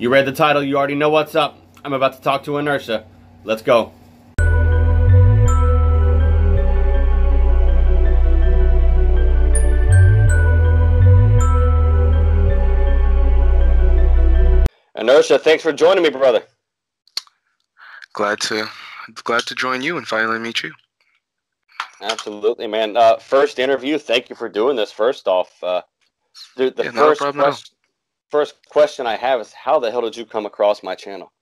You read the title, you already know what's up. I'm about to talk to Inertia. Let's go. Inertia, thanks for joining me, brother. Glad to join you and finally meet you. Absolutely, man. First interview. Thank you for doing this. First off, first question I have is, how the hell did you come across my channel?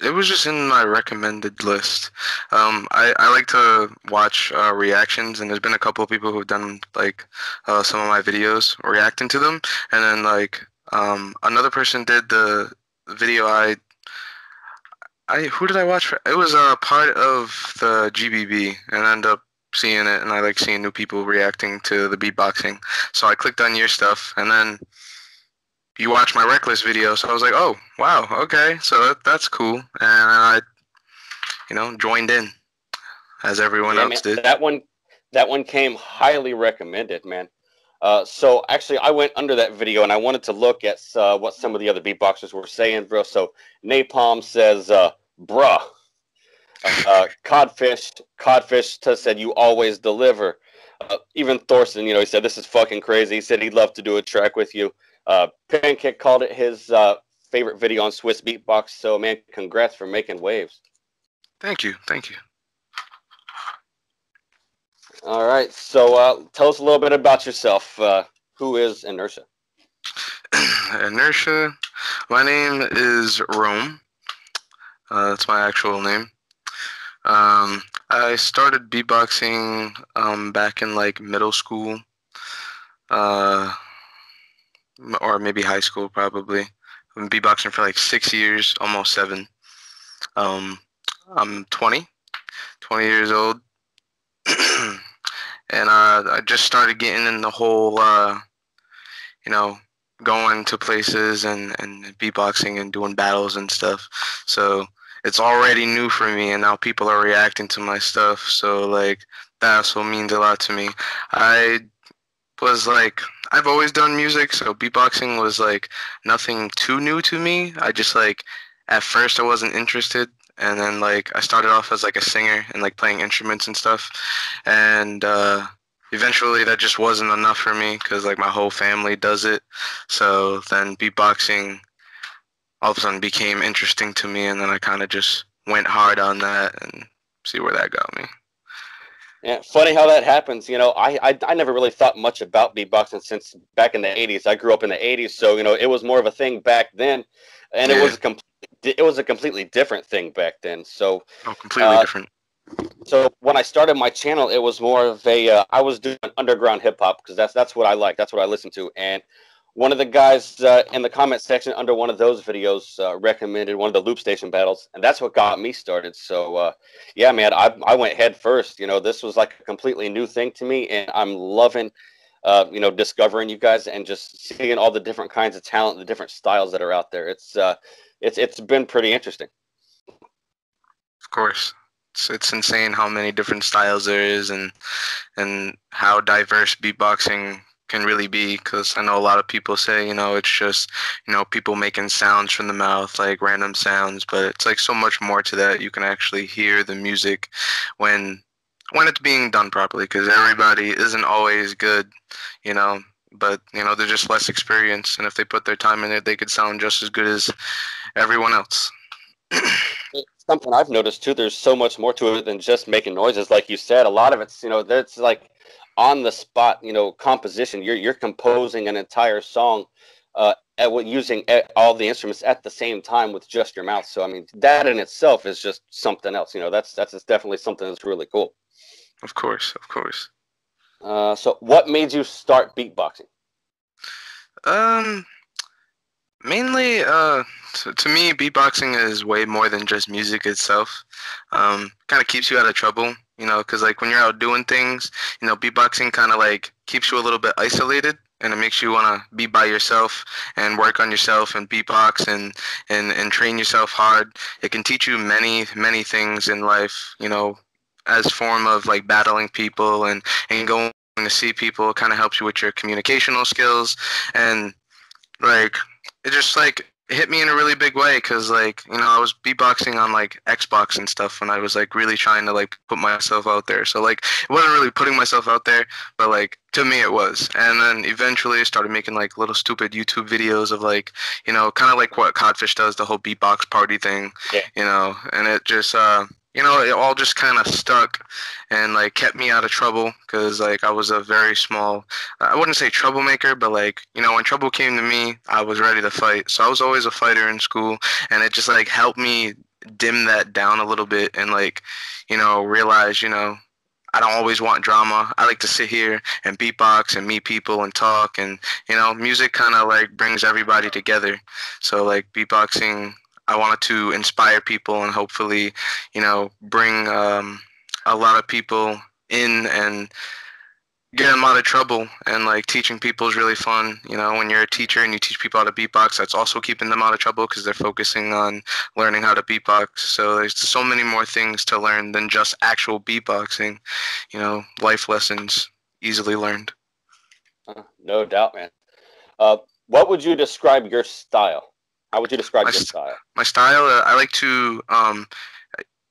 It was just in my recommended list. I like to watch reactions, and there's been a couple of people who've done like some of my videos reacting to them, and then like another person did the video. Who did I watch for? It was part of the GBB, and I ended up seeing it, and I like seeing new people reacting to the beatboxing. So I clicked on your stuff, and then you watched my Reckless video, so I was like, oh, wow, okay, so that's cool. And I, joined in, as everyone else did. That one came highly recommended, man. So actually, I went under that video, and I wanted to look at what some of the other beatboxers were saying, bro. So Napalm says, bruh. Codfish said, you always deliver. Even Thorsten, he said, this is fucking crazy. He said he'd love to do a track with you. Pancake called it his favorite video on Swiss Beatbox. So, man, congrats for making waves. Thank you. All right. So, tell us a little bit about yourself. Who is Inertia? Inertia. My name is Rome. That's my actual name. I started beatboxing back in like middle school. Or maybe high school, probably. I've been beatboxing for like 6 years, almost 7. I'm 20 years old. And I just started getting in the whole, going to places and beatboxing and doing battles and stuff. So it's already new for me, and now people are reacting to my stuff. So like that also means a lot to me. I've always done music, so beatboxing was like nothing too new to me. I just at first I wasn't interested, and then I started off as like a singer and like playing instruments and stuff, and eventually that just wasn't enough for me because like my whole family does it. So then beatboxing all of a sudden became interesting to me, and then I kind of just went hard on that and see where that got me. Yeah, funny how that happens. I never really thought much about beatboxing since back in the 80s. I grew up in the 80s, so it was more of a thing back then, and yeah. it was a completely different thing back then. So completely different. So when I started my channel, it was more of I was doing underground hip hop because that's what I like. That's what I listen to. And one of the guys in the comment section under one of those videos recommended one of the loop station battles, and that's what got me started. So yeah, man, I went head first. This was like a completely new thing to me, and I'm loving discovering you guys and just seeing all the different kinds of talent, the different styles that are out there. It's been pretty interesting. Of course. It's insane how many different styles there is, and how diverse beatboxing can really be, because I know a lot of people say, it's just, people making sounds from the mouth, like random sounds, but it's like so much more to that. You can actually hear the music when it's being done properly, because everybody isn't always good, but, they're just less experienced, and if they put their time in it, they could sound just as good as everyone else. Something I've noticed too, there's so much more to it than just making noises. Like you said, a lot of it's, that's like on the spot, composition. You're composing an entire song using all the instruments at the same time with just your mouth. So I mean, that in itself is just something else. That's definitely something that's really cool. Of course. So what made you start beatboxing? Mainly, to me, beatboxing is way more than just music itself. Kind of keeps you out of trouble, because like when you're out doing things, beatboxing kind of like keeps you a little bit isolated, and it makes you want to be by yourself and work on yourself and beatbox and train yourself hard. It can teach you many things in life, as form of like battling people and going to see people. It kind of helps you with your communicational skills, and like it just like hit me in a really big way because like I was beatboxing on like Xbox and stuff when I was like really trying to like put myself out there. So like it wasn't really putting myself out there, but like to me it was. And then eventually I started making like little stupid YouTube videos of like kind of like what Codfish does, the whole beatbox party thing, Yeah. and it just it all just kind of stuck and like kept me out of trouble because like I was a very small, I wouldn't say troublemaker, but like when trouble came to me, I was ready to fight. So I was always a fighter in school, and it just like helped me dim that down a little bit and like realize I don't always want drama. I like to sit here and beatbox and meet people and talk, and music kind of like brings everybody together. So like beatboxing, I wanted to inspire people and hopefully bring a lot of people in and get them out of trouble. And like teaching people is really fun. When you're a teacher and you teach people how to beatbox, that's also keeping them out of trouble because they're focusing on learning how to beatbox. So there's so many more things to learn than just actual beatboxing. Life lessons easily learned. No doubt, man. What would you describe your style? How would you describe My your style? my style, I like to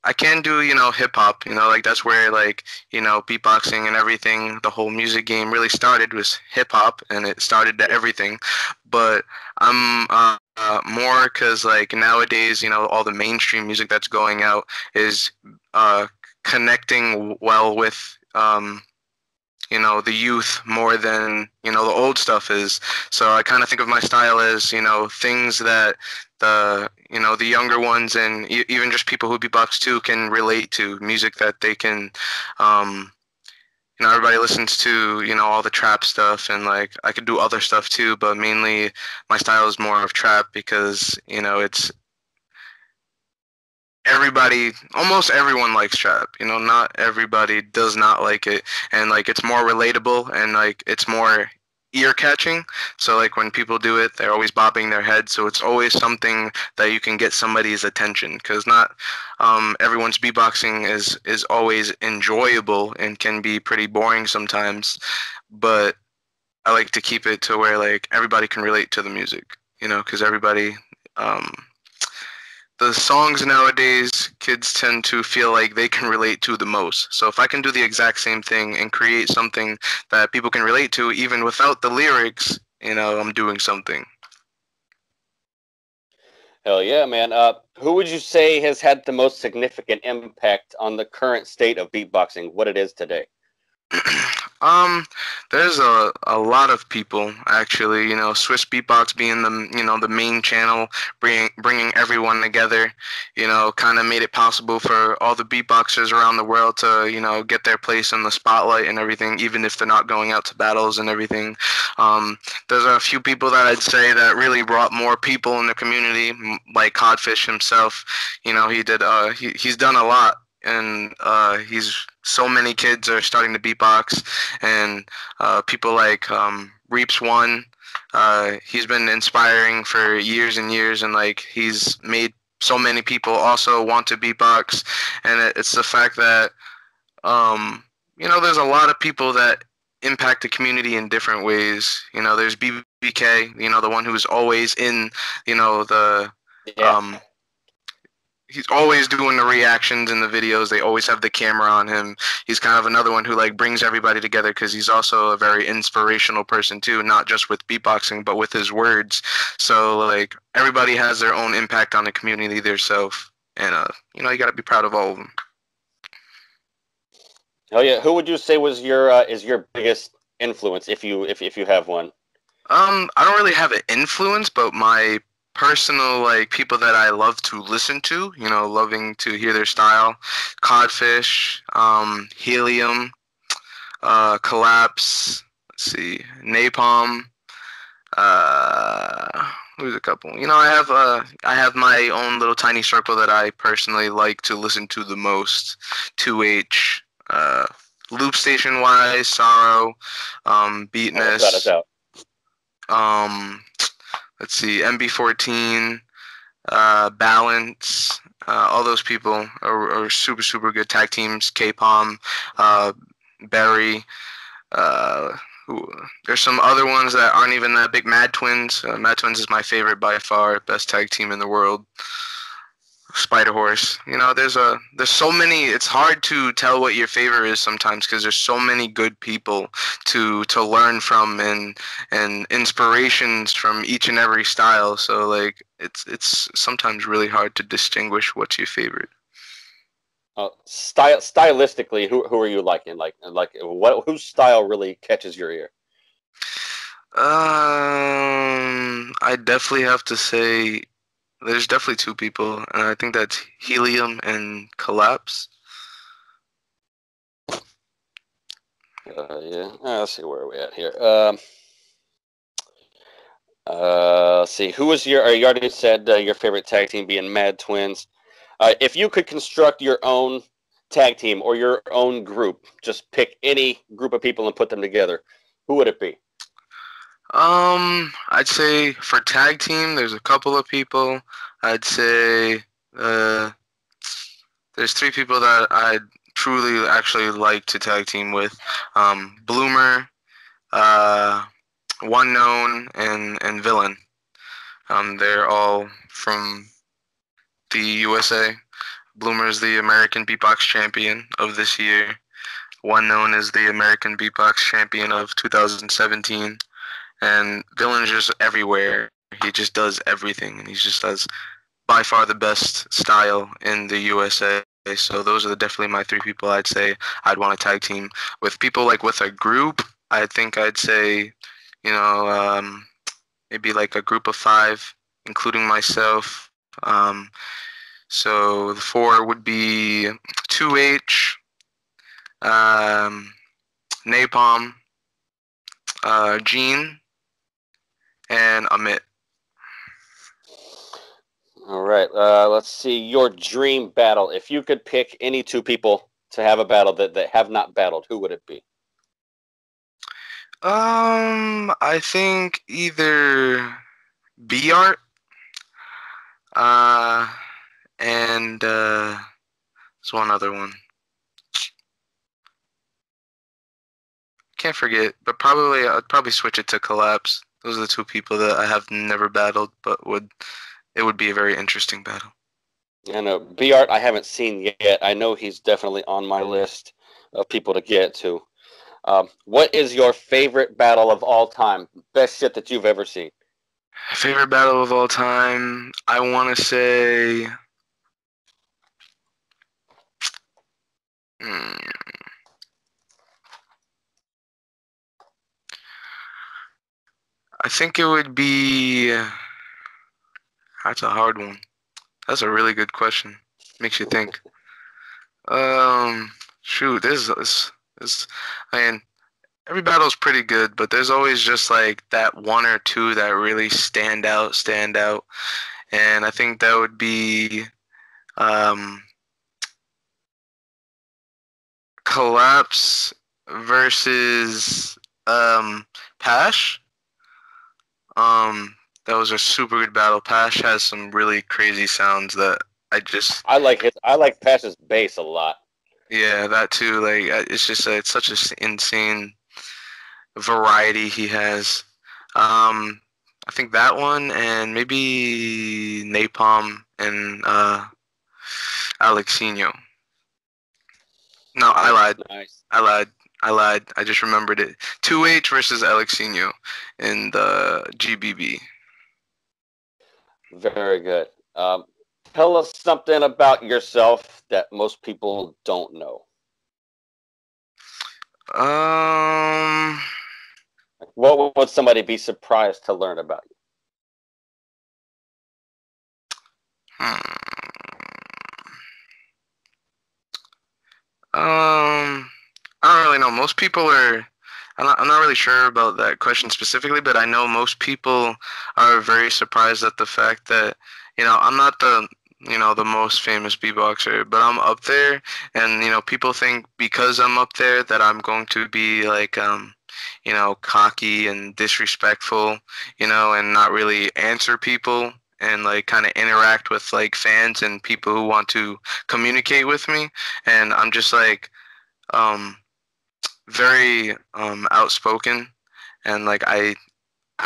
I can do, hip hop, like that's where like, beatboxing and everything, the whole music game really started was hip hop and it started to everything. But I'm more because like nowadays, all the mainstream music that's going out is uh, connecting well with the youth more than the old stuff is. So I kind of think of my style as things that the younger ones and even just people who beatbox too can relate to, music that they can everybody listens to all the trap stuff, and like I could do other stuff too, but mainly my style is more of trap because it's everybody, almost everyone likes trap. Not everybody does not like it, and like it's more relatable and like it's more ear catching. So like when people do it, they're always bobbing their head. So it's always something that you can get somebody's attention because not everyone's beatboxing is always enjoyable and can be pretty boring sometimes. But I like to keep it to where like everybody can relate to the music. Because everybody. Um, the songs nowadays, kids tend to feel like they can relate to the most. So if I can do the exact same thing and create something that people can relate to, even without the lyrics, I'm doing something. Hell yeah, man. Who would you say has had the most significant impact on the current state of beatboxing, what it is today? um, there's a lot of people actually. Swiss Beatbox being the main channel, bringing everyone together. Kind of made it possible for all the beatboxers around the world to get their place in the spotlight and everything, even if they're not going out to battles and everything. There's a few people that I'd say that really brought more people in the community, like Codfish himself. He did. He's done a lot, and he's so many kids are starting to beatbox, and people like Reaps One. He's been inspiring for years and years, and like he's made so many people also want to beatbox, and it's the fact that there's a lot of people that impact the community in different ways. There's BBK, the one who's always in, the Yeah. he's always doing the reactions in the videos. They always have the camera on him. He's kind of another one who like brings everybody together because he's also a very inspirational person too, not just with beatboxing but with his words. So like everybody has their own impact on the community themselves, and you got to be proud of all of them. Hell yeah. Who would you say was your is your biggest influence if you have one? I don't really have an influence, but my personal like people that I love to listen to, loving to hear their style, Codfish, Helium, Collapse, let's see, Napalm, who's a couple. I have my own little tiny circle that I personally like to listen to the most. 2H, Loop Station Wise, Sorrow, Oh, without a Beatness, doubt. um, let's see, MB14, Balance, all those people are super, super good tag teams. K-Palm, Barry, Who, there's some other ones that aren't even that big. Mad Twins. Mad Twins is my favorite by far. Best tag team in the world. Spider Horse. There's so many. It's hard to tell what your favorite is sometimes because there's so many good people to learn from and inspirations from each and every style. So like it's sometimes really hard to distinguish what's your favorite. Stylistically, who are you liking? Like what whose style really catches your ear? I definitely have to say there's definitely two people, and I think that's Helium and Collapse. Yeah. Let's see where are we at here. Let's see. Who was your? You already said your favorite tag team being Mad Twins. If you could construct your own tag team or your own group, just pick any group of people and put them together, who would it be? I'd say for tag team, there's a couple of people. I'd say uh, there's three people that I'd truly actually like to tag team with. Bloomer, uh, One Known, and Villain. They're all from the USA. Bloomer is the American Beatbox Champion of this year. One Known is the American Beatbox Champion of 2017. And Villain's just everywhere. He just does everything, and he just does by far the best style in the USA. So those are definitely my three people I'd say I'd want to tag team with. People like with a group, I think I'd say, you know, maybe like a group of five, including myself. So the four would be 2H, um, Napalm, Gene, and Amit. All right. Let's see. Your dream battle. If you could pick any two people to have a battle that have not battled, who would it be? I think either B Art, uh, and there's one other one. Can't forget, but probably I'd probably switch it to Collapse. Those are the two people that I have never battled, but it would be a very interesting battle. I know B Art. I haven't seen yet. I know he's definitely on my list of people to get to. What is your favorite battle of all time? Best shit that you've ever seen? Favorite battle of all time? I want to say. Hmm, I think it would be. That's a hard one. That's a really good question. Makes you think. Shoot, this. I mean, every battle's pretty good, but there's always just like that one or two that really stand out. And I think that would be um, Collapse versus Pash. Um, that was a super good battle. Pash has some really crazy sounds that I just I like Pash's bass a lot. yeah, that too. Like it's just it's such an insane variety he has. I think that one and maybe Napalm and Alexinho. No, I Nice, lied. nice. I lied. I lied. I just remembered it. 2H versus Alexinho in the GBB. Very good. Tell us something about yourself that most people don't know. Um, What would somebody be surprised to learn about you? hmm. Um, I don't really know. Most people are. I'm not really sure about that question specifically, but I know most people are very surprised at the fact that I'm not the most famous beatboxer, but I'm up there, and people think because I'm up there that I'm going to be like cocky and disrespectful, and not really answer people and like kind of interact with like fans and people who want to communicate with me, and I'm just like um very outspoken and like I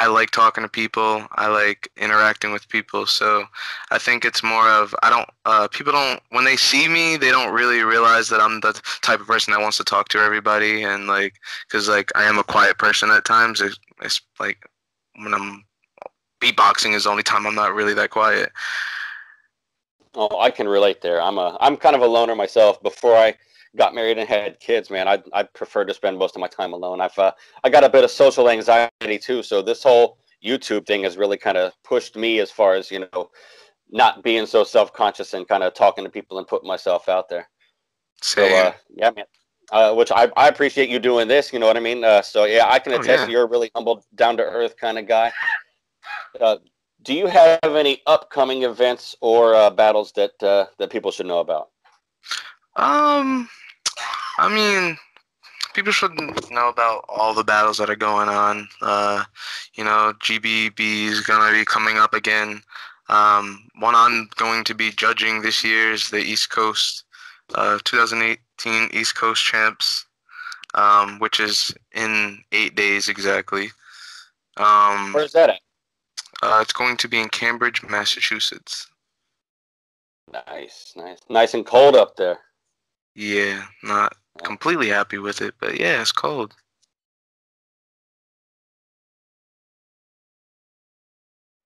like talking to people. I like interacting with people. So I think it's more of I don't people don't when they see me they don't really realize that I'm the type of person that wants to talk to everybody, and like because like I am a quiet person at times. It's like when I'm beatboxing is the only time I'm not really that quiet. Oh, I can relate there. I'm kind of a loner myself. Before I got married and had kids, man, I prefer to spend most of my time alone. I got a bit of social anxiety too, so this whole YouTube thing has really kind of pushed me as far as, not being so self-conscious and kind of talking to people and putting myself out there. Same. So yeah, man. Which I appreciate you doing this, you know what I mean? So yeah, I can attest Yeah. you're a really humble, down to earth kind of guy. Do you have any upcoming events or battles that people should know about? Um, I mean, people should know about all the battles that are going on. GBB is gonna be coming up again. One I'm going to be judging this year is the East Coast, 2018 East Coast Champs, which is in 8 days exactly. Where's that at? It's going to be in Cambridge, Massachusetts. Nice, nice, nice and cold up there. Yeah, not completely happy with it, but yeah, it's cold.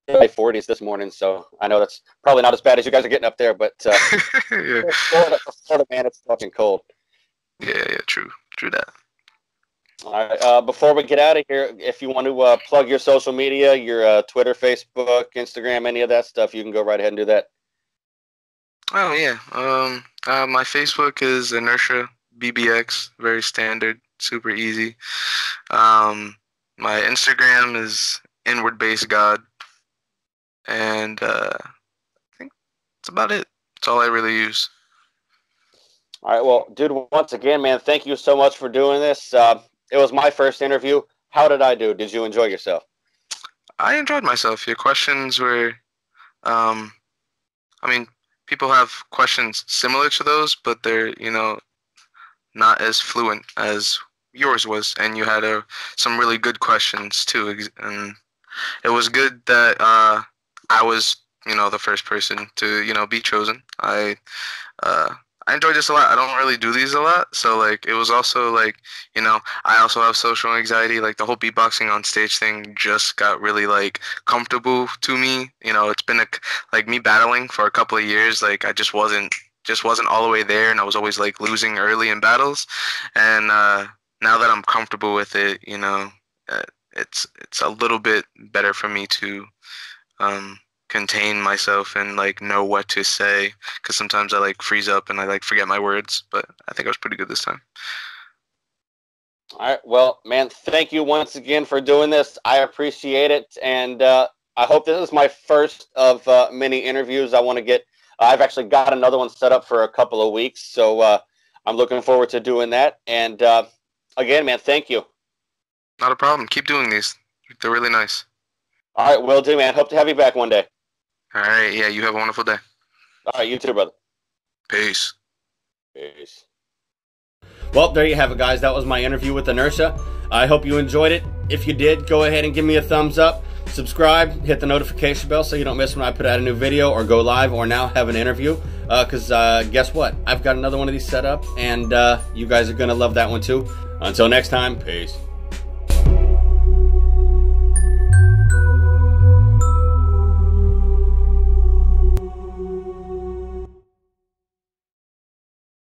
High 40s this morning, so I know that's probably not as bad as you guys are getting up there, but Yeah. Florida, man, it's fucking cold. Yeah, true that. All right, before we get out of here, if you want to plug your social media, your Twitter, Facebook, Instagram, any of that stuff, you can go right ahead and do that. Oh yeah. My Facebook is Inertia BBX, very standard, super easy. My Instagram is Inward Base God, and I think that's about it. That's all I really use. All right, well, dude, once again, man, thank you so much for doing this. It was my first interview. How did I do? Did you enjoy yourself? I enjoyed myself. Your questions were, I mean, people have questions similar to those, but they're, not as fluent as yours was, and you had some really good questions too. And it was good that I was, the first person to, be chosen. I enjoyed this a lot. I don't really do these a lot, so like it was also like, I also have social anxiety. Like the whole beatboxing on stage thing just got really like comfortable to me. It's been like me battling for a couple of years. Like I just wasn't all the way there, and I was always like losing early in battles. And now that I'm comfortable with it, it's a little bit better for me to contain myself and like know what to say, because sometimes I like freeze up and I like forget my words. But I think I was pretty good this time. All right, well, man, thank you once again for doing this. I appreciate it, and I hope this is my first of many interviews. I've actually got another one set up for a couple of weeks, so I'm looking forward to doing that. And again, man, thank you. Not a problem. Keep doing these. They're really nice. All right, will do, man. Hope to have you back one day. All right. Yeah, you have a wonderful day. All right, you too, brother. Peace. Peace. Well, there you have it, guys. That was my interview with Inertia. I hope you enjoyed it. If you did, go ahead and give me a thumbs up. Subscribe, hit the notification bell so you don't miss when I put out a new video or go live or now have an interview. Because guess what? I've got another one of these set up, and you guys are going to love that one too. Until next time, peace.